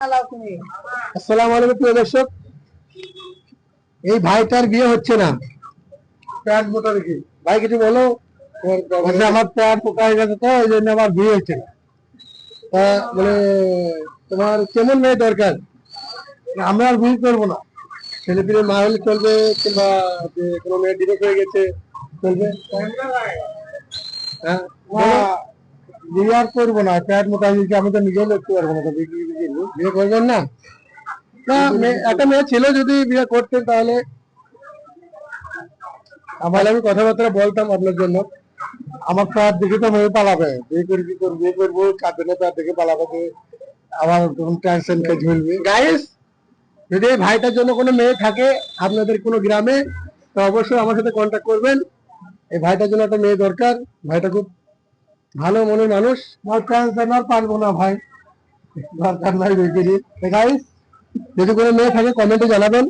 আসসালামু আলাইকুম প্রিয় দর্শক, এই ভাইটার বিয়ে হচ্ছে না। প্যান্ট মোটা রেখে ভাই কিছু বলো। আমার প্যান্ট পোকা হয়ে গেছে, তো এই জন্য আমার বিয়ে হচ্ছে না। মানে তোমার কেমন মেয়ে দরকার? আমরা আর বিয়ে করবো না। ছেলে পিলে মা হলে চলবে, কিংবা যে কোনো মেয়ে ডিভোর্স হয়ে গেছে চলবে। হ্যাঁ, বিয়ে আর করবো না। প্যান্ট মোটা হয়ে আমি তো নিজেও দেখতে পারবো না। বিয়ে করবেন না? না, একটা মেয়ে ছিল, যদি বিয়ে করতেন তাহলে আমি কথাবার্তা বলতাম আপনার জন্য। আমার প্যার দেখে তো মেয়ে পালাবে। বিয়ে করে কি করবো? বিয়ে করবো, কাঁদবে, প্যার দেখে পালাবে। আমার টেনশন কে ঝুলবে। গাইস, যদি এই ভাইটার জন্য কোনো মেয়ে থাকে আপনাদের কোনো গ্রামে, তো অবশ্যই আমার সাথে কন্ট্যাক্ট করবেন। এই ভাইটার জন্য একটা মেয়ে দরকার। ভাইটা খুব ভালো মনের মানুষ। আমার টেনশন আর পারবো না ভাই, দরকার নাই বিয়ে করি। গাইস, যদি কোনো মেয়ে থাকে কমেন্টে জানাবেন।